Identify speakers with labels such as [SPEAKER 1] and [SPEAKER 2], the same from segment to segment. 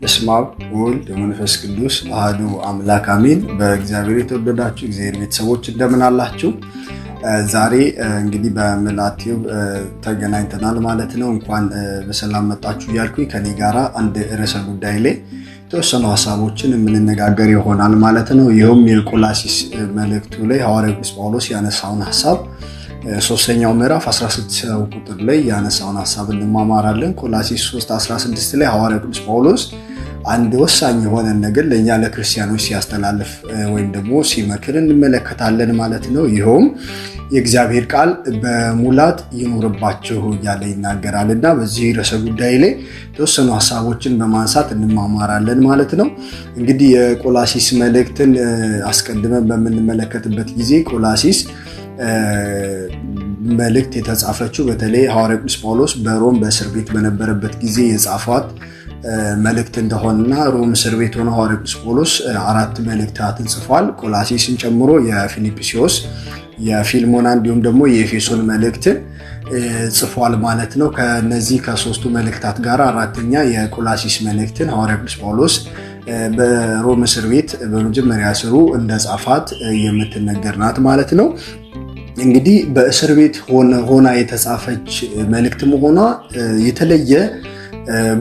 [SPEAKER 1] በስመ አብ ወወልድ ወመንፈስ ቅዱስ አሐዱ አምላክ አሜን። በእግዚአብሔር የተወደዳችሁ እግዚአብሔር ቤተሰቦች እንደምን አላችሁ? ዛሬ እንግዲህ በምላቲው ተገናኝተናል ማለት ነው። እንኳን በሰላም መጣችሁ እያልኩኝ ከኔ ጋራ አንድ ርዕሰ ጉዳይ ላይ የተወሰኑ ሀሳቦችን የምንነጋገር ይሆናል ማለት ነው። ይኸውም የቆላሲስ መልእክቱ ላይ ሐዋርያው ቅዱስ ጳውሎስ ያነሳውን ሀሳብ ሶስተኛው ምዕራፍ 16 ቁጥር ላይ ያነሳውን ሀሳብ እንማማራለን። ቆላሲስ 3:16 ላይ ሐዋርያው ቅዱስ ጳውሎስ አንድ ወሳኝ የሆነ ነገር ለኛ ለክርስቲያኖች ሲያስተላልፍ ወይም ደግሞ ሲመክር እንመለከታለን ማለት ነው። ይኸውም የእግዚአብሔር ቃል በሙላት ይኑርባችሁ እያለ ይናገራልና በዚህ ርዕሰ ጉዳይ ላይ የተወሰኑ ሀሳቦችን በማንሳት እንማማራለን ማለት ነው። እንግዲህ የቆላሲስ መልእክትን አስቀድመን በምንመለከትበት ጊዜ ቆላሲስ መልእክት የተጻፈችው በተለይ ሐዋርያው ቅዱስ ጳውሎስ በሮም በእስር ቤት በነበረበት ጊዜ የጻፋት መልእክት እንደሆነና ሮም እስር ቤት ሆኖ ሐዋርያው ቅዱስ ጳውሎስ 4 መልእክታትን ጽፏል። ቆላሲስን ጨምሮ የፊልጵስዩስ፣ የፊልሞና እንዲሁም ደግሞ የኤፌሶን መልእክትን ጽፏል ማለት ነው። ከነዚህ ከሶስቱ መልእክታት ጋር አራተኛ የቆላሲስ መልእክትን ሐዋርያው ቅዱስ ጳውሎስ በሮም እስር ቤት በመጀመሪያ ስሩ እንደጻፋት የምትነገር ናት ማለት ነው። እንግዲህ በእስር ቤት ሆና የተጻፈች መልእክት መሆኗ የተለየ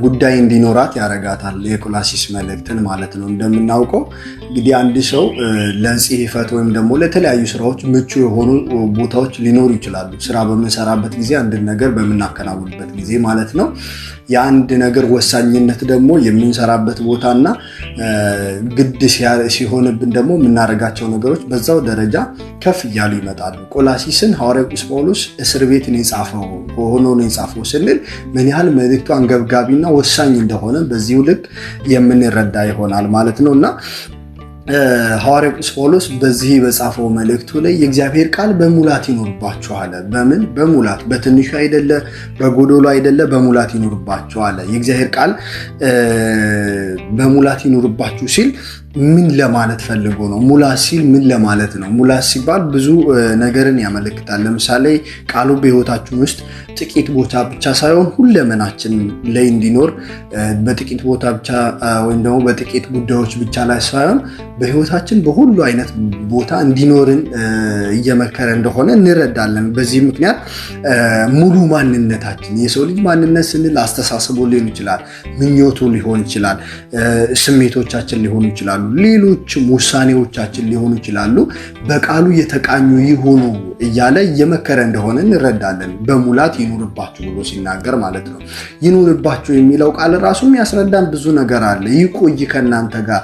[SPEAKER 1] ጉዳይ እንዲኖራት ያረጋታል። የቆላሲስ መልእክትን ማለት ነው። እንደምናውቀው እንግዲህ አንድ ሰው ለጽሕፈት ወይም ደግሞ ለተለያዩ ስራዎች ምቹ የሆኑ ቦታዎች ሊኖሩ ይችላሉ። ስራ በምንሰራበት ጊዜ አንድን ነገር በምናከናውንበት ጊዜ ማለት ነው። የአንድ ነገር ወሳኝነት ደግሞ የምንሰራበት ቦታና ግድ ሲሆንብን ደግሞ የምናደርጋቸው ነገሮች በዛው ደረጃ ከፍ እያሉ ይመጣሉ። ቆላሲስን ሐዋርያው ቅዱስ ጳውሎስ እስር ቤት ነው የጻፈው ስንል ምን ያህል መልእክቱ አንገብጋቢና ወሳኝ እንደሆነ በዚሁ ልክ የምንረዳ ይሆናል ማለት ነው እና ሐዋርያው ቅዱስ ጳውሎስ በዚህ በጻፈው መልእክቱ ላይ የእግዚአብሔር ቃል በሙላት ይኖርባችሁ አለ። በምን በሙላት በትንሹ አይደለ፣ በጎዶሎ አይደለ፣ በሙላት ይኖርባችሁ አለ። የእግዚአብሔር ቃል በሙላት ይኖርባችሁ ሲል ምን ለማለት ፈልጎ ነው? ሙላት ሲል ምን ለማለት ነው? ሙላት ሲባል ብዙ ነገርን ያመለክታል። ለምሳሌ ቃሉ በሕይወታችን ውስጥ ጥቂት ቦታ ብቻ ሳይሆን ሁለመናችን ላይ እንዲኖር በጥቂት ቦታ ብቻ ወይም ደግሞ በጥቂት ጉዳዮች ብቻ ላይ ሳይሆን በሕይወታችን በሁሉ አይነት ቦታ እንዲኖርን እየመከረ እንደሆነ እንረዳለን። በዚህ ምክንያት ሙሉ ማንነታችን የሰው ልጅ ማንነት ስንል አስተሳሰቡ ሊሆን ይችላል፣ ምኞቱ ሊሆን ይችላል፣ ስሜቶቻችን ሊሆኑ ይችላሉ፣ ሌሎችም ውሳኔዎቻችን ሊሆኑ ይችላሉ። በቃሉ የተቃኙ ይሁኑ እያለ እየመከረ እንደሆነ እንረዳለን። በሙላት ይኑርባችሁ ብሎ ሲናገር ማለት ነው። ይኑርባችሁ የሚለው ቃል ራሱ የሚያስረዳን ብዙ ነገር አለ። ይቆይ ከእናንተ ጋር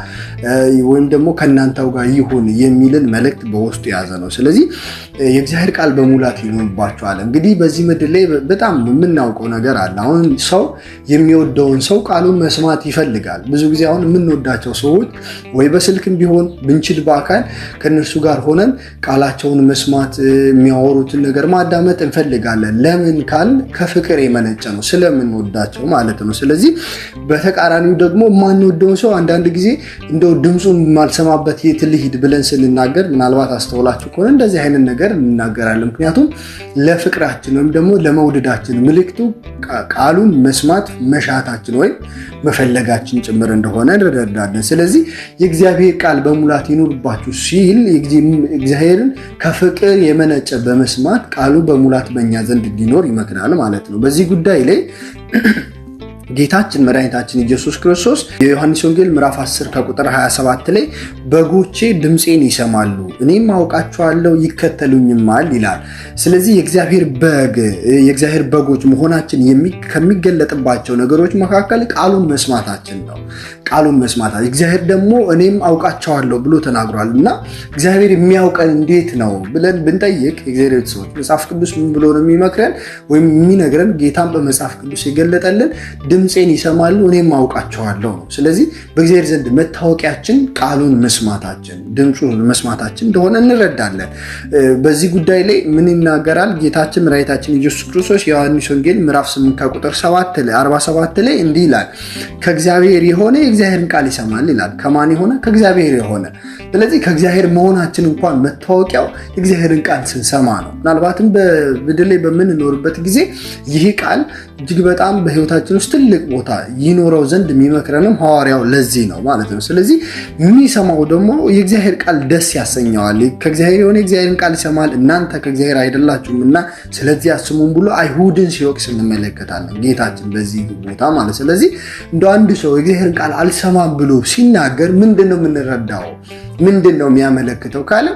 [SPEAKER 1] ወይም ደግሞ ከእናንተው ጋር ይሁን የሚልን መልእክት በውስጡ የያዘ ነው። ስለዚህ የእግዚአብሔር ቃል በሙላት ይኑርባችሁ አለ። እንግዲህ በዚህ ምድር ላይ በጣም የምናውቀው ነገር አለ። አሁን ሰው የሚወደውን ሰው ቃሉን መስማት ይፈልጋል። ብዙ ጊዜ አሁን የምንወዳቸው ሰዎች ወይ በስልክም ቢሆን ብንችል በአካል ከነሱ ጋር ሆነን ቃላቸውን መስማት የሚያወሩትን ነገር ማዳመጥ እንፈልጋለን። ለምን ካል ከፍቅር የመነጨ ነው፣ ስለምንወዳቸው ማለት ነው። ስለዚህ በተቃራኒው ደግሞ የማንወደውን ሰው አንዳንድ ጊዜ እንደው ድምፁን ማልሰማበት የት ልሂድ ብለን ስንናገር ምናልባት አስተውላችሁ ከሆነ እንደዚህ አይነት ነገር እንናገራለን። ምክንያቱም ለፍቅራችን ወይም ደግሞ ለመውደዳችን ምልክቱ ቃሉን መስማት መሻታችን ወይም መፈለጋችን ጭምር እንደሆነ እንረዳለን። ስለዚህ የእግዚአብሔር ቃል በሙላት ይኑርባችሁ ሲል እግዚአብሔርን ከፍቅር የመነጨ በመስማት ቃሉ በሙላት በእኛ ዘንድ እንዲኖር ይመክናል ማለት ነው። በዚህ ጉዳይ ላይ ጌታችን መድኃኒታችን ኢየሱስ ክርስቶስ የዮሐንስ ወንጌል ምዕራፍ 10 ከቁጥር 27 ላይ በጎቼ ድምፄን ይሰማሉ፣ እኔም አውቃቸዋለሁ፣ ይከተሉኝማል ይላል። ስለዚህ የእግዚአብሔር በጎች መሆናችን ከሚገለጥባቸው ነገሮች መካከል ቃሉን መስማታችን ነው። ቃሉን መስማታችን እግዚአብሔር ደግሞ እኔም አውቃቸዋለሁ ብሎ ተናግሯል እና እግዚአብሔር የሚያውቀን እንዴት ነው ብለን ብንጠይቅ የእግዚአብሔር ቤተሰቦች መጽሐፍ ቅዱስ ምን ብሎ ነው የሚመክረን ወይም የሚነግረን? ጌታን በመጽሐፍ ቅዱስ የገለጠልን ድምፄን ይሰማሉ እኔም አውቃቸዋለሁ ነው። ስለዚህ በእግዚአብሔር ዘንድ መታወቂያችን ቃሉን መስማት መስማታችን እንደሆነ እንረዳለን። በዚህ ጉዳይ ላይ ምን ይናገራል ጌታችን መድኃኒታችን ኢየሱስ ክርስቶስ? ዮሐንስ ወንጌል ምዕራፍ 8 ከቁጥር 47 ላይ እንዲህ ይላል፣ ከእግዚአብሔር የሆነ የእግዚአብሔርን ቃል ይሰማል ይላል። ከማን የሆነ? ከእግዚአብሔር የሆነ። ስለዚህ ከእግዚአብሔር መሆናችን እንኳን መታወቂያው የእግዚአብሔርን ቃል ስንሰማ ነው። ምናልባትም በምድር ላይ በምንኖርበት ጊዜ ይህ ቃል እጅግ በጣም በሕይወታችን ውስጥ ትልቅ ቦታ ይኖረው ዘንድ የሚመክረንም ሐዋርያው ለዚህ ነው ማለት ነው። ስለዚህ የሚሰማው ደግሞ የእግዚአብሔር ቃል ደስ ያሰኘዋል። ከእግዚአብሔር የሆነ የእግዚአብሔርን ቃል ይሰማል፣ እናንተ ከእግዚአብሔር አይደላችሁም እና ስለዚህ አስሙን ብሎ አይሁድን ሲወቅስ እንመለከታለን ጌታችን በዚህ ቦታ ማለት። ስለዚህ እንደ አንድ ሰው የእግዚአብሔርን ቃል አልሰማም ብሎ ሲናገር ምንድን ነው የምንረዳው? ምንድን ነው የሚያመለክተው ካለ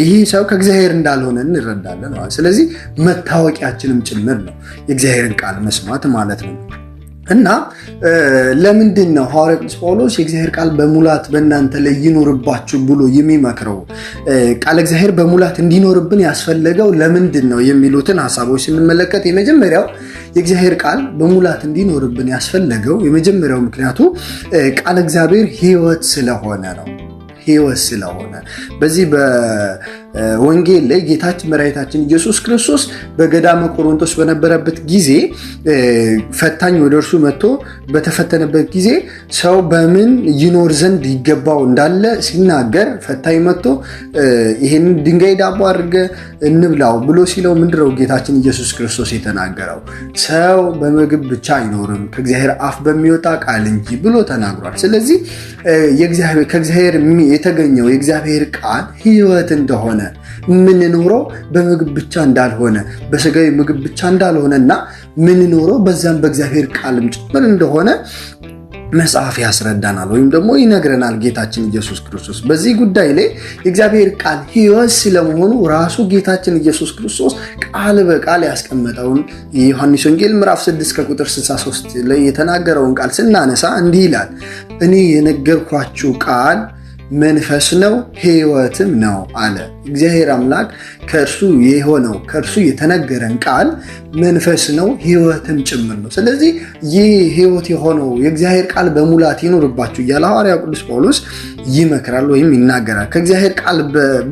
[SPEAKER 1] ይህ ሰው ከእግዚአብሔር እንዳልሆነ እንረዳለን። ስለዚህ መታወቂያችንም ጭምር ነው የእግዚአብሔርን ቃል መስማት ማለት ነው። እና ለምንድን ነው ሐዋርያው ቅዱስ ጳውሎስ የእግዚአብሔር ቃል በሙላት በእናንተ ላይ ይኖርባችሁ ብሎ የሚመክረው? ቃል እግዚአብሔር በሙላት እንዲኖርብን ያስፈለገው ለምንድን ነው የሚሉትን ሀሳቦች ስንመለከት የመጀመሪያው የእግዚአብሔር ቃል በሙላት እንዲኖርብን ያስፈለገው የመጀመሪያው ምክንያቱ ቃል እግዚአብሔር ሕይወት ስለሆነ ነው። ሕይወት ስለሆነ በዚህ በወንጌል ላይ ጌታችን መድኃኒታችን ኢየሱስ ክርስቶስ በገዳመ ቆሮንቶስ በነበረበት ጊዜ ፈታኝ ወደ እርሱ መጥቶ በተፈተነበት ጊዜ ሰው በምን ይኖር ዘንድ ይገባው እንዳለ ሲናገር ፈታኝ መጥቶ ይሄንን ድንጋይ ዳቦ አድርገ እንብላው ብሎ ሲለው ምንድነው ጌታችን ኢየሱስ ክርስቶስ የተናገረው? ሰው በምግብ ብቻ አይኖርም ከእግዚአብሔር አፍ በሚወጣ ቃል እንጂ ብሎ ተናግሯል። ስለዚህ ከእግዚአብሔር የተገኘው የእግዚአብሔር ቃል ሕይወት እንደሆነ ምንኖረው በምግብ ብቻ እንዳልሆነ በስጋዊ ምግብ ብቻ እንዳልሆነና ምንኖረው በዛም በእግዚአብሔር ቃልም ጭምር እንደሆነ መጽሐፍ ያስረዳናል ወይም ደግሞ ይነግረናል ጌታችን ኢየሱስ ክርስቶስ። በዚህ ጉዳይ ላይ የእግዚአብሔር ቃል ሕይወት ስለመሆኑ ራሱ ጌታችን ኢየሱስ ክርስቶስ ቃል በቃል ያስቀመጠውን የዮሐንስ ወንጌል ምዕራፍ 6 ከቁጥር 63 ላይ የተናገረውን ቃል ስናነሳ እንዲህ ይላል፣ እኔ የነገርኳችሁ ቃል መንፈስ ነው ሕይወትም ነው አለ። እግዚአብሔር አምላክ ከእርሱ የሆነው ከእርሱ የተነገረን ቃል መንፈስ ነው ሕይወትም ጭምር ነው። ስለዚህ ይህ ሕይወት የሆነው የእግዚአብሔር ቃል በሙላት ይኖርባችሁ እያለ ሐዋርያው ቅዱስ ጳውሎስ ይመክራል ወይም ይናገራል። ከእግዚአብሔር ቃል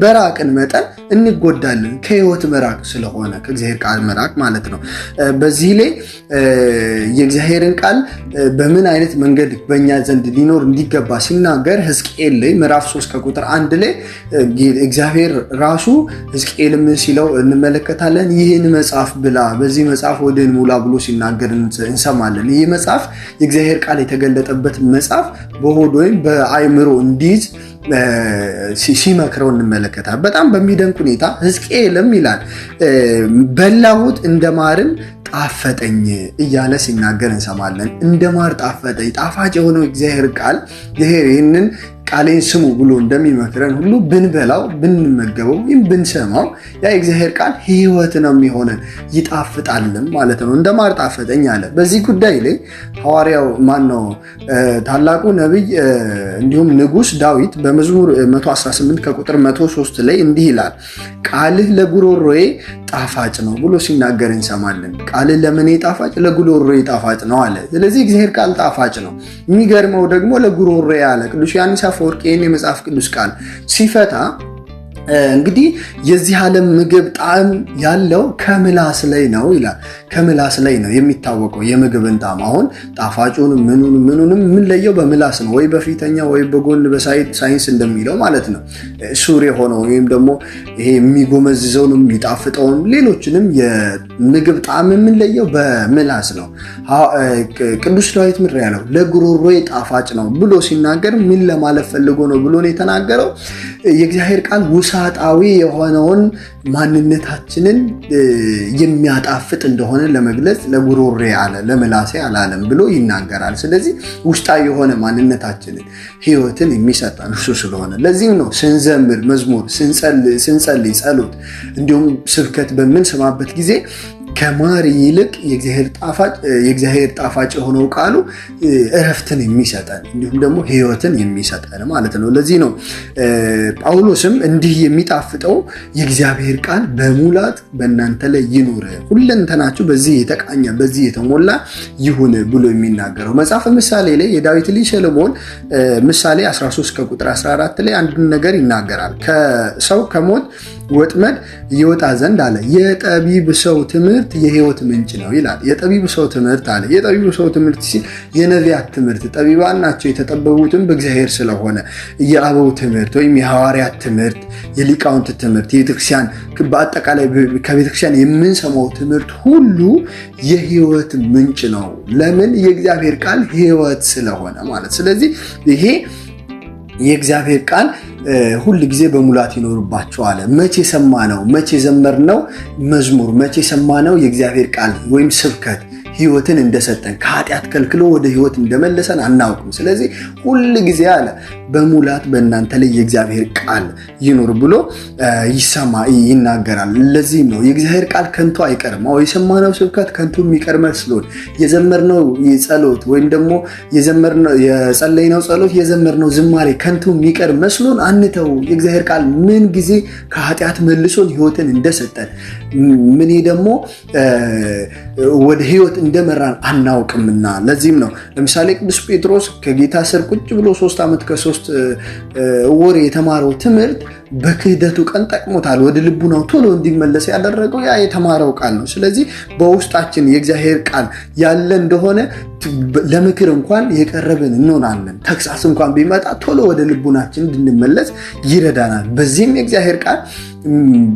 [SPEAKER 1] በራቅን መጠን እንጎዳለን። ከሕይወት መራቅ ስለሆነ ከእግዚአብሔር ቃል መራቅ ማለት ነው። በዚህ ላይ የእግዚአብሔርን ቃል በምን አይነት መንገድ በእኛ ዘንድ ሊኖር እንዲገባ ሲናገር ሕዝቅኤል ላይ ምዕራፍ 3 ከቁጥር 1 ላይ እግዚአብሔር ራሱ ሕዝቅኤልም ሲለው እንመለከታለን። ይህን መጽሐፍ ብላ በዚህ መጽሐፍ ወደን ሙላ ብሎ ሲናገር እንሰማለን። ይህ መጽሐፍ የእግዚአብሔር ቃል የተገለጠበት መጽሐፍ በሆድ ወይም በአእምሮ እንዲይዝ ሲመክረው እንመለከታለን። በጣም በሚደንቅ ሁኔታ ሕዝቅኤልም ይላል በላሁት እንደማርም ጣፈጠኝ እያለ ሲናገር እንሰማለን። እንደማር ጣፈጠኝ። ጣፋጭ የሆነው እግዚአብሔር ቃል ይህንን ቃሌን ስሙ ብሎ እንደሚመክረን ሁሉ ብንበላው ብንመገበው ወይም ብንሰማው ያ የእግዚአብሔር ቃል ሕይወት ነው የሚሆነን፣ ይጣፍጣልም ማለት ነው። እንደማር ጣፈጠኝ አለ። በዚህ ጉዳይ ላይ ሐዋርያው ታላቁ ነቢይ እንዲሁም ንጉሥ ዳዊት በመዝሙር 118 ከቁጥር 103 ላይ እንዲህ ይላል፣ ቃልህ ለጉሮሮዬ ጣፋጭ ነው ብሎ ሲናገር እንሰማለን። ቃልህ ለምኔ ጣፋጭ? ለጉሮሮዬ ጣፋጭ ነው አለ። ስለዚህ እግዚአብሔር ቃል ጣፋጭ ነው። የሚገርመው ደግሞ ለጉሮሮዬ አለ። ቅዱስ ዮሐንስ አፈወርቅ ይህን የመጽሐፍ ቅዱስ ቃል ሲፈታ እንግዲህ የዚህ ዓለም ምግብ ጣዕም ያለው ከምላስ ላይ ነው ይላል። ከምላስ ላይ ነው የሚታወቀው የምግብን ጣዕም። አሁን ጣፋጩን ምኑንም የምንለየው በምላስ ነው፣ ወይ በፊተኛ ወይ በጎን በሳይንስ እንደሚለው ማለት ነው። ሱር የሆነው ወይም ደግሞ ይሄ የሚጎመዝዘውን የሚጣፍጠውን ሌሎችንም የምግብ ጣዕም የምንለየው በምላስ ነው። ቅዱስ ዳዊት ምድር ያለው ለጉሮሮዬ ጣፋጭ ነው ብሎ ሲናገር ምን ለማለት ፈልጎ ነው ብሎ ነው የተናገረው? የእግዚአብሔር ቃል ውሳጣዊ የሆነውን ማንነታችንን የሚያጣፍጥ እንደሆነ ለመግለጽ ለጉሮሬ አለ፣ ለምላሴ አላለም ብሎ ይናገራል። ስለዚህ ውስጣዊ የሆነ ማንነታችንን ሕይወትን የሚሰጠን እርሱ ስለሆነ ለዚህም ነው ስንዘምር መዝሙር፣ ስንጸልይ ጸሎት፣ እንዲሁም ስብከት በምንሰማበት ጊዜ ከማር ይልቅ የእግዚአብሔር ጣፋጭ የሆነው ቃሉ እረፍትን የሚሰጠን እንዲሁም ደግሞ ሕይወትን የሚሰጠን ማለት ነው። ለዚህ ነው ጳውሎስም እንዲህ የሚጣፍጠው የእግዚአብሔር ቃል በሙላት በእናንተ ላይ ይኑር፣ ሁለንተናችሁ በዚህ የተቃኘ በዚህ የተሞላ ይሁን ብሎ የሚናገረው መጽሐፈ ምሳሌ ላይ የዳዊት ልጅ ሰሎሞን ምሳሌ 13 ከቁጥር 14 ላይ አንድን ነገር ይናገራል። ሰው ከሞት ወጥመድ ይወጣ ዘንድ አለ የጠቢብ ሰው ትምህርት የሕይወት ምንጭ ነው ይላል። የጠቢብ ሰው ትምህርት አለ። የጠቢብ ሰው ትምህርት ሲል የነቢያት ትምህርት፣ ጠቢባን ናቸው የተጠበቡትም በእግዚአብሔር ስለሆነ የአበው ትምህርት ወይም የሐዋርያት ትምህርት፣ የሊቃውንት ትምህርት፣ የቤተክርስቲያን በአጠቃላይ ከቤተክርስቲያን የምንሰማው ትምህርት ሁሉ የሕይወት ምንጭ ነው። ለምን? የእግዚአብሔር ቃል ሕይወት ስለሆነ ማለት። ስለዚህ ይሄ የእግዚአብሔር ቃል ሁል ጊዜ በሙላት ይኖርባቸዋል። መቼ ሰማነው? መቼ ዘመርነው መዝሙር? መቼ ሰማነው የእግዚአብሔር ቃል ወይም ስብከት ሕይወትን እንደሰጠን ከኃጢአት ከልክሎ ወደ ሕይወት እንደመለሰን አናውቅም። ስለዚህ ሁል ጊዜ አለ በሙላት በእናንተ ላይ የእግዚአብሔር ቃል ይኑር ብሎ ይናገራል። ለዚህም ነው የእግዚአብሔር ቃል ከንቱ አይቀርም። የሰማነው ስብከት ከንቱ የሚቀር መስሎን የዘመርነው ጸሎት ወይም ደግሞ የጸለይነው ጸሎት የዘመርነው ዝማሬ ከንቱ የሚቀር መስሎን አንተው። የእግዚአብሔር ቃል ምን ጊዜ ከኃጢአት መልሶን ሕይወትን እንደሰጠን ምን ደግሞ ወደ ሕይወት እንደመራን አናውቅምና። ለዚህም ነው ለምሳሌ ቅዱስ ጴጥሮስ ከጌታ ስር ቁጭ ብሎ 3 ዓመት ከ3 ወር የተማረው ትምህርት በክህደቱ ቀን ጠቅሞታል። ወደ ልቡናው ቶሎ እንዲመለስ ያደረገው ያ የተማረው ቃል ነው። ስለዚህ በውስጣችን የእግዚአብሔር ቃል ያለ እንደሆነ ለምክር እንኳን የቀረብን እንሆናለን። ተግሳጽ እንኳን ቢመጣ ቶሎ ወደ ልቡናችን እንድንመለስ ይረዳናል። በዚህም የእግዚአብሔር ቃል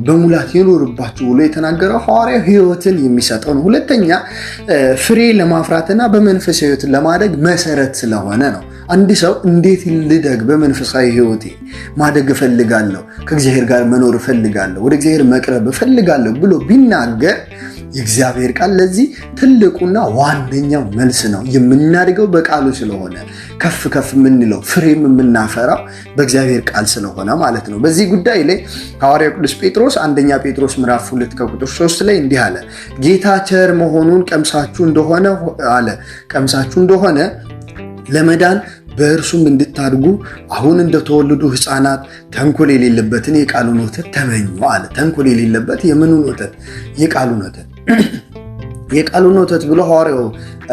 [SPEAKER 1] በሙላት ይኖርባችሁ ብሎ የተናገረው ሐዋርያው ሕይወትን የሚሰጠው ነው። ሁለተኛ ፍሬ ለማፍራትና በመንፈሳዊ ሕይወት ለማደግ መሰረት ስለሆነ ነው። አንድ ሰው እንዴት ልደግ፣ በመንፈሳዊ ሕይወቴ ማደግ እፈልጋለሁ፣ ከእግዚአብሔር ጋር መኖር እፈልጋለሁ፣ ወደ እግዚአብሔር መቅረብ እፈልጋለሁ ብሎ ቢናገር የእግዚአብሔር ቃል ለዚህ ትልቁና ዋነኛው መልስ ነው። የምናድገው በቃሉ ስለሆነ ከፍ ከፍ የምንለው ፍሬም የምናፈራው በእግዚአብሔር ቃል ስለሆነ ማለት ነው። በዚህ ጉዳይ ላይ ሐዋርያው ቅዱስ ጴጥሮስ አንደኛ ጴጥሮስ ምዕራፍ 2 ከቁጥር 3 ላይ እንዲህ አለ፣ ጌታ ቸር መሆኑን ቀምሳችሁ እንደሆነ ለመዳን በእርሱም እንድታድጉ አሁን እንደተወለዱ ሕፃናት ተንኮል የሌለበትን የቃሉን ወተት ተመኙ አለ። ተንኮል የሌለበት የምኑን ወተት? የቃሉን ወተት። የቃሉን ወተት ብሎ ሐዋርያው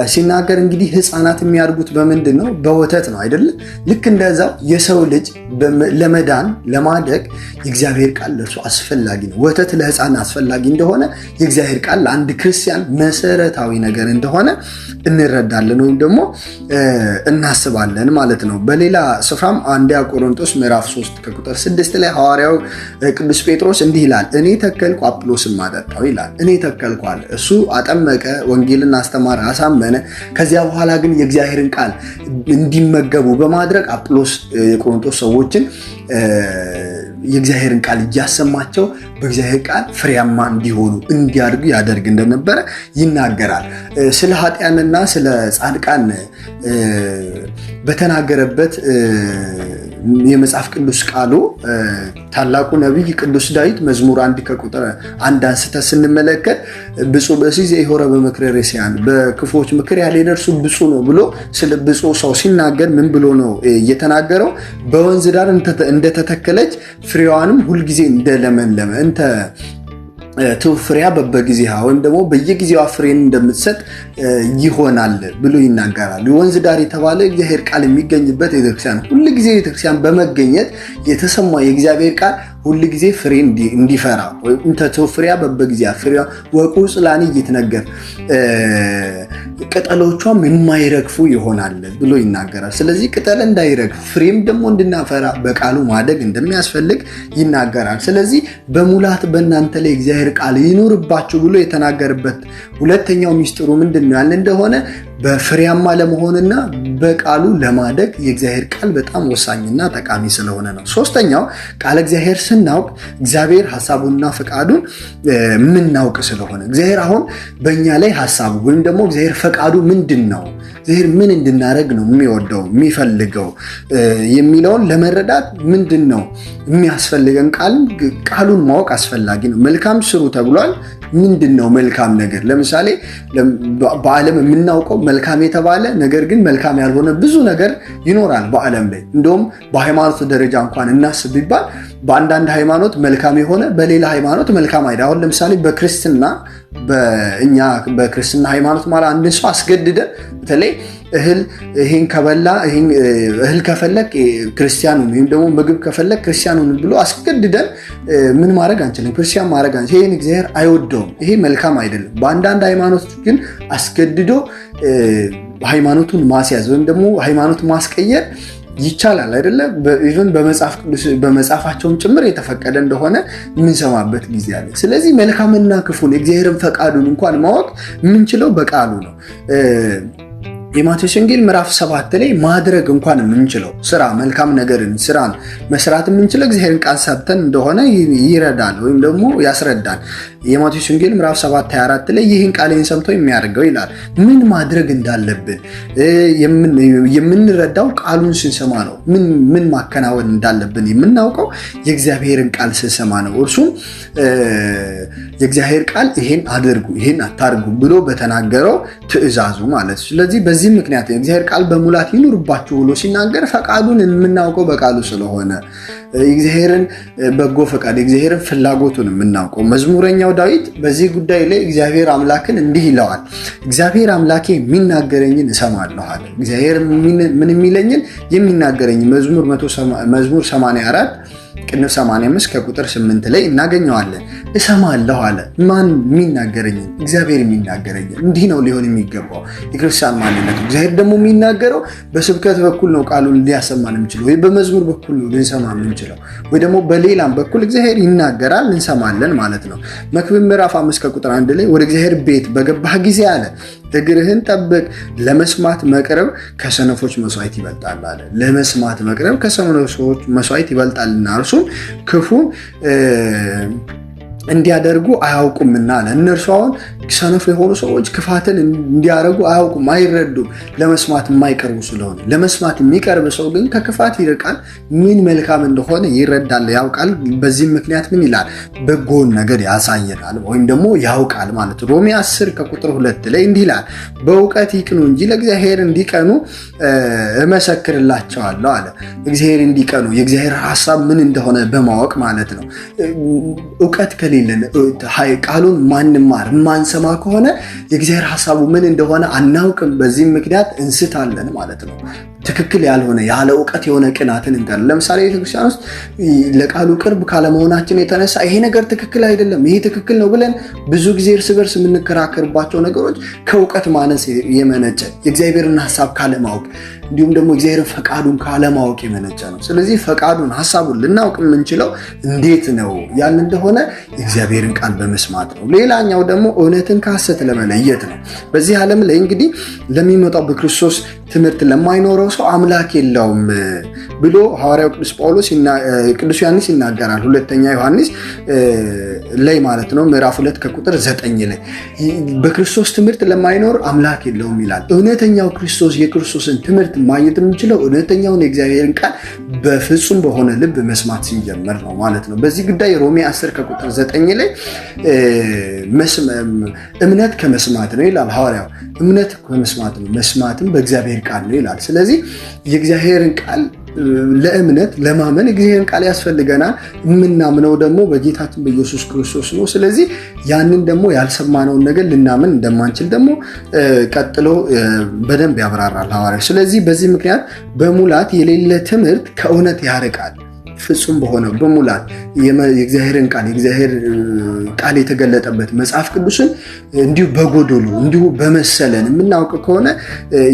[SPEAKER 1] ሲናገር እንግዲህ ሕፃናት የሚያድጉት በምንድን ነው? በወተት ነው አይደለም? ልክ እንደዛው የሰው ልጅ ለመዳን ለማደግ የእግዚአብሔር ቃል ለእርሱ አስፈላጊ ነው። ወተት ለሕፃን አስፈላጊ እንደሆነ የእግዚአብሔር ቃል ለአንድ ክርስቲያን መሰረታዊ ነገር እንደሆነ እንረዳለን ወይም ደግሞ እናስባለን ማለት ነው። በሌላ ስፍራም አንደኛ ቆሮንቶስ ምዕራፍ 3 ከቁጥር 6 ላይ ሐዋርያው ቅዱስ ጴጥሮስ እንዲህ ይላል፣ እኔ ተከልኩ አጵሎስም አጠጣው ይላል። እኔ ተከልኩ አለ፣ እሱ አጠመቀ፣ ወንጌልን አስተማረ፣ አሳመነ። ከዚያ በኋላ ግን የእግዚአብሔርን ቃል እንዲመገቡ በማድረግ አጵሎስ የቆሮንቶስ ሰዎችን የእግዚአብሔርን ቃል እያሰማቸው በእግዚአብሔር ቃል ፍሬያማ እንዲሆኑ እንዲያድጉ ያደርግ እንደነበረ ይናገራል። ስለ ኃጢያንና ስለ ጻድቃን በተናገረበት የመጽሐፍ ቅዱስ ቃሉ ታላቁ ነቢይ ቅዱስ ዳዊት መዝሙር 1 ከቁጥር 1 አንስተን ስንመለከት ብፁዕ ብእሲ ዘኢሖረ በምክረ ሬስያን፣ በክፉዎች ምክር ያልሄደ እርሱ ብፁዕ ነው ብሎ ስለ ብፁዕ ሰው ሲናገር ምን ብሎ ነው የተናገረው? በወንዝ ዳር እንደተተከለች ፍሬዋንም ሁልጊዜ እንደለመለመ እንተ ፍሬያ በበጊዜዋ ወይም ደግሞ በየጊዜዋ ፍሬን እንደምትሰጥ ይሆናል ብሎ ይናገራል። ወንዝ ዳር የተባለ እግዚአብሔር ቃል የሚገኝበት ቤተክርስቲያን ሁል ጊዜ ቤተክርስቲያን በመገኘት የተሰማ የእግዚአብሔር ቃል ሁል ጊዜ ፍሬ እንዲፈራ እንተ ፍሬያ በበጊዜዋ ፍሬዋ ወቁጽላኒ ይትነገር ቅጠሎቿም የማይረግፉ ይሆናል ብሎ ይናገራል። ስለዚህ ቅጠል እንዳይረግፍ ፍሬም ደግሞ እንድናፈራ በቃሉ ማደግ እንደሚያስፈልግ ይናገራል። ስለዚህ በሙላት በእናንተ ላይ እግዚአብሔር ቃል ይኑርባችሁ ብሎ የተናገረበት ሁለተኛው ሚስጥሩ ምንድን ነው ያለ እንደሆነ በፍሬያማ ለመሆንና በቃሉ ለማደግ የእግዚአብሔር ቃል በጣም ወሳኝና ጠቃሚ ስለሆነ ነው። ሶስተኛው ቃል እግዚአብሔር ስናውቅ እግዚአብሔር ሐሳቡና ፈቃዱን የምናውቅ ስለሆነ እግዚአብሔር አሁን በእኛ ላይ ሐሳቡ ወይም ደግሞ እግዚአብሔር ፈቃዱ ምንድን ነው እግዚአብሔር ምን እንድናደርግ ነው የሚወደው የሚፈልገው የሚለውን ለመረዳት ምንድን ነው የሚያስፈልገን? ቃሉን ማወቅ አስፈላጊ ነው። መልካም ስሩ ተብሏል። ምንድን ነው መልካም ነገር? ለምሳሌ በዓለም የምናውቀው መልካም የተባለ ነገር ግን መልካም ያልሆነ ብዙ ነገር ይኖራል በዓለም ላይ። እንደውም በሃይማኖት ደረጃ እንኳን እናስብ ቢባል በአንዳንድ ሃይማኖት መልካም የሆነ በሌላ ሃይማኖት መልካም አይደል። አሁን ለምሳሌ በክርስትና ሃይማኖት ማለት አንድ ሰው አስገድደ በተለይ ይሄን ከበላ እህል ከፈለክ ክርስቲያኑን ወይም ደግሞ ምግብ ከፈለክ ክርስቲያኑን ብሎ አስገድደን ምን ማድረግ አንችልም፣ ክርስቲያን ማድረግ አንችልም። ይሄን እግዚአብሔር አይወደውም። ይሄ መልካም አይደለም። በአንዳንድ ሃይማኖት ግን አስገድዶ ሃይማኖቱን ማስያዝ ወይም ደግሞ ሃይማኖት ማስቀየር ይቻላል አይደለ? ኢቭን በመጽሐፋቸውም ጭምር የተፈቀደ እንደሆነ የምንሰማበት ጊዜ አለ። ስለዚህ መልካምና ክፉን የእግዚአብሔርን ፈቃዱን እንኳን ማወቅ የምንችለው በቃሉ ነው። የማቴዎስ ወንጌል ምዕራፍ 7 ላይ ማድረግ እንኳን የምንችለው ስራ መልካም ነገርን ስራን መስራት የምንችለው እግዚአብሔርን ቃል ሰብተን እንደሆነ ይረዳል ወይም ደግሞ ያስረዳል። የማቴዎስ ወንጌል ምዕራፍ 7:24 ላይ ይህን ቃሌን ሰምቶ የሚያደርገው ይላል። ምን ማድረግ እንዳለብን የምንረዳው ቃሉን ስንሰማ ነው። ምን ማከናወን እንዳለብን የምናውቀው የእግዚአብሔርን ቃል ስንሰማ ነው። እርሱም የእግዚአብሔር ቃል ይሄን አድርጉ ይሄን አታርጉ ብሎ በተናገረው ትእዛዙ ማለት ነው። ስለዚህ በዚህ ምክንያት የእግዚአብሔር ቃል በሙላት ይኑርባችሁ ብሎ ሲናገር ፈቃዱን የምናውቀው በቃሉ ስለሆነ የእግዚአብሔርን በጎ ፈቃድ የእግዚአብሔርን ፍላጎቱን የምናውቀው። መዝሙረኛው ዳዊት በዚህ ጉዳይ ላይ እግዚአብሔር አምላክን እንዲህ ይለዋል፣ እግዚአብሔር አምላኬ የሚናገረኝን እሰማለሁ አለ። እግዚአብሔር ምን የሚለኝን የሚናገረኝ መዝሙር 84 ቅንፍ 85 ከቁጥር 8 ላይ እናገኘዋለን። እሰማለሁ አለ። ማን የሚናገረኝን? እግዚአብሔር የሚናገረኝን። እንዲህ ነው ሊሆን የሚገባው የክርስቲያን ማንነቱ። እግዚአብሔር ደግሞ የሚናገረው በስብከት በኩል ነው ቃሉን ሊያሰማን የምንችለው፣ ወይ በመዝሙር በኩል ነው ልንሰማ የምንችለው፣ ወይ ደግሞ በሌላም በኩል እግዚአብሔር ይናገራል እንሰማለን ማለት ነው። መክብብ ምዕራፍ 5 ከቁጥር 1 ላይ ወደ እግዚአብሔር ቤት በገባህ ጊዜ አለ እግርህን ጠብቅ፣ ለመስማት መቅረብ ከሰነፎች መስዋዕት ይበልጣል አለ። ለመስማት መቅረብ ከሰነፎች መስዋዕት ይበልጣልና እርሱም ክፉ እንዲያደርጉ አያውቁምና አለ። እነርሱ አሁን ሰነፍ የሆኑ ሰዎች ክፋትን እንዲያደርጉ አያውቁም፣ አይረዱም፣ ለመስማት የማይቀርቡ ስለሆነ። ለመስማት የሚቀርብ ሰው ግን ከክፋት ይርቃል፣ ምን መልካም እንደሆነ ይረዳል፣ ያውቃል። በዚህም ምክንያት ምን ይላል? በጎን ነገር ያሳየናል ወይም ደግሞ ያውቃል ማለት። ሮሜ 10 ከቁጥር 2 ላይ እንዲህ ይላል፣ በእውቀት ይቅኑ እንጂ ለእግዚአብሔር እንዲቀኑ እመሰክርላቸዋለሁ አለ። እግዚአብሔር እንዲቀኑ የእግዚአብሔር ሐሳብ ምን እንደሆነ በማወቅ ማለት ነው። እውቀት ከሌለን ቃሉን ማንማር ማንሰማ ከሆነ የእግዚአብሔር ሐሳቡ ምን እንደሆነ አናውቅም። በዚህም ምክንያት እንስታለን ማለት ነው። ትክክል ያልሆነ ያለ እውቀት የሆነ ቅናትን እንቀር። ለምሳሌ ቤተክርስቲያን ውስጥ ለቃሉ ቅርብ ካለመሆናችን የተነሳ ይሄ ነገር ትክክል አይደለም፣ ይሄ ትክክል ነው ብለን ብዙ ጊዜ እርስ በርስ የምንከራከርባቸው ነገሮች ከእውቀት ማነስ የመነጨ የእግዚአብሔርን ሐሳብ ካለማወቅ እንዲሁም ደግሞ እግዚአብሔርን ፈቃዱን ካለማወቅ የመነጨ ነው። ስለዚህ ፈቃዱን ሐሳቡን ልናውቅ የምንችለው እንዴት ነው ያን እንደሆነ የእግዚአብሔርን ቃል በመስማት ነው። ሌላኛው ደግሞ እውነትን ከሐሰት ለመለየት ነው። በዚህ ዓለም ላይ እንግዲህ ለሚመጣው በክርስቶስ ትምህርት ለማይኖረው ሰው አምላክ የለውም ብሎ ሐዋርያው ቅዱስ ዮሐንስ ይናገራል። ሁለተኛ ዮሐንስ ላይ ማለት ነው ምዕራፍ 2 ከቁጥር 9 ላይ በክርስቶስ ትምህርት ለማይኖር አምላክ የለውም ይላል። እውነተኛው ክርስቶስ የክርስቶስን ትምህርት ማግኘት የምንችለው እውነተኛውን የእግዚአብሔርን ቃል በፍጹም በሆነ ልብ መስማት ሲጀመር ነው ማለት ነው። በዚህ ጉዳይ ሮሜ 10 ከቁጥር 9 ላይ እምነት ከመስማት ነው ይላል ሐዋርያው። እምነት ከመስማት ነው፣ መስማትም በእግዚአብሔር ቃል ነው ይላል። ስለዚህ የእግዚአብሔርን ቃል ለእምነት ለማመን እግዚአብሔርን ቃል ያስፈልገናል። የምናምነው ደግሞ በጌታችን በኢየሱስ ክርስቶስ ነው። ስለዚህ ያንን ደግሞ ያልሰማነውን ነገር ልናምን እንደማንችል ደግሞ ቀጥሎ በደንብ ያብራራል ሐዋርያው። ስለዚህ በዚህ ምክንያት በሙላት የሌለ ትምህርት ከእውነት ያርቃል። ፍጹም በሆነ በሙላት የእግዚአብሔርን ቃል የእግዚአብሔር ቃል የተገለጠበት መጽሐፍ ቅዱስን እንዲሁ በጎዶሎ እንዲሁ በመሰለን የምናውቅ ከሆነ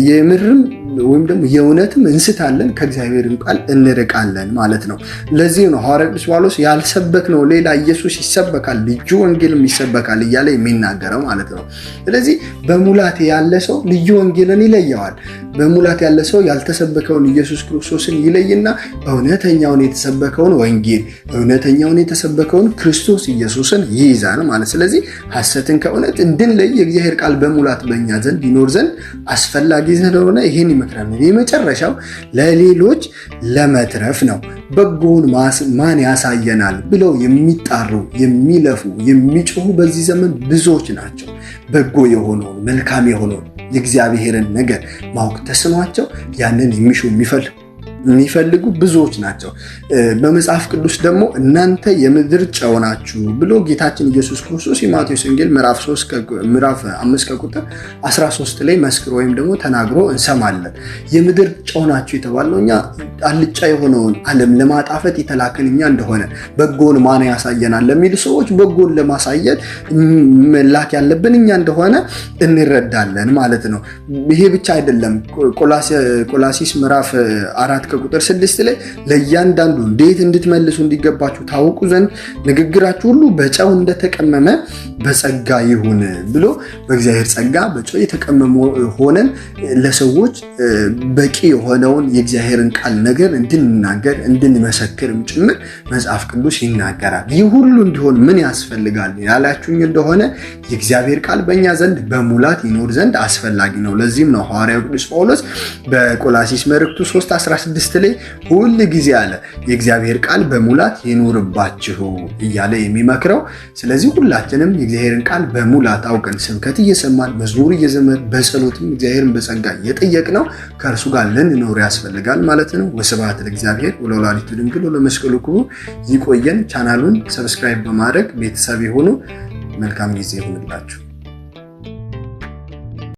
[SPEAKER 1] የምርም ወይም ደግሞ የእውነትም እንስታለን፣ ከእግዚአብሔርን ቃል እንርቃለን ማለት ነው። ለዚህ ነው ሐዋርያው ቅዱስ ጳውሎስ ያልሰበክነው ሌላ ኢየሱስ ይሰበካል፣ ልዩ ወንጌልም ይሰበካል እያለ የሚናገረው ማለት ነው። ስለዚህ በሙላት ያለ ሰው ልዩ ወንጌልን ይለየዋል። በሙላት ያለ ሰው ያልተሰበከውን ኢየሱስ ክርስቶስን ይለይና እውነተኛውን የተሰበከ የተሰበከውን ወንጌል እውነተኛውን የተሰበከውን ክርስቶስ ኢየሱስን ይይዛል ማለት። ስለዚህ ሐሰትን ከእውነት እንድንለይ የእግዚአብሔር ቃል በሙላት በእኛ ዘንድ ይኖር ዘንድ አስፈላጊ ስለሆነ ይህን ይመክራል። የመጨረሻው ለሌሎች ለመትረፍ ነው። በጎውን ማን ያሳየናል ብለው የሚጣሩ የሚለፉ የሚጮሁ በዚህ ዘመን ብዙዎች ናቸው። በጎ የሆነውን መልካም የሆነውን የእግዚአብሔርን ነገር ማወቅ ተስኗቸው ያንን የሚፈልጉ ብዙዎች ናቸው። በመጽሐፍ ቅዱስ ደግሞ እናንተ የምድር ጨው ናችሁ ብሎ ጌታችን ኢየሱስ ክርስቶስ የማቴዎስ ወንጌል ምዕራፍ 5 ከቁጥር 13 ላይ መስክሮ ወይም ደግሞ ተናግሮ እንሰማለን። የምድር ጨው ናችሁ የተባልነው እኛ አልጫ የሆነውን ዓለም ለማጣፈጥ የተላከን እኛ እንደሆነ በጎን ማን ያሳየናል ለሚሉ ሰዎች በጎን ለማሳየት መላክ ያለብን እኛ እንደሆነ እንረዳለን ማለት ነው። ይሄ ብቻ አይደለም። ቆላሲስ ምዕራፍ 4 ከቁጥር 6 ላይ ለእያንዳንዱ እንዴት እንድትመልሱ እንዲገባችሁ ታውቁ ዘንድ ንግግራችሁ ሁሉ በጨው እንደተቀመመ በጸጋ ይሁን ብሎ በእግዚአብሔር ጸጋ በጨው የተቀመመ ሆነን ለሰዎች በቂ የሆነውን የእግዚአብሔርን ቃል ነገር እንድንናገር እንድንመሰክርም ጭምር መጽሐፍ ቅዱስ ይናገራል። ይህ ሁሉ እንዲሆን ምን ያስፈልጋል ያላችሁኝ እንደሆነ የእግዚአብሔር ቃል በእኛ ዘንድ በሙላት ይኖር ዘንድ አስፈላጊ ነው። ለዚህም ነው ሐዋርያው ቅዱስ ጳውሎስ በቆላሲስ መልእክቱ 3:16 ላይ ሁል ጊዜ አለ የእግዚአብሔር ቃል በሙላት ይኖርባችሁ እያለ የሚመክረው። ስለዚህ ሁላችንም የእግዚአብሔርን ቃል በሙላት አውቀን ስብከት እየሰማን መዝሙር እየዘመርን በጸሎትም እግዚአብሔርን በጸጋ እየጠየቅነው ከእርሱ ጋር ልንኖር ያስፈልጋል ማለት ነው። ወስብሐት ለእግዚአብሔር ወለወላዲቱ ድንግል ወለመስቀሉ ክቡር። ይቆየን። ቻናሉን ሰብስክራይብ በማድረግ ቤተሰብ ይሁኑ። መልካም ጊዜ ይሁንላችሁ።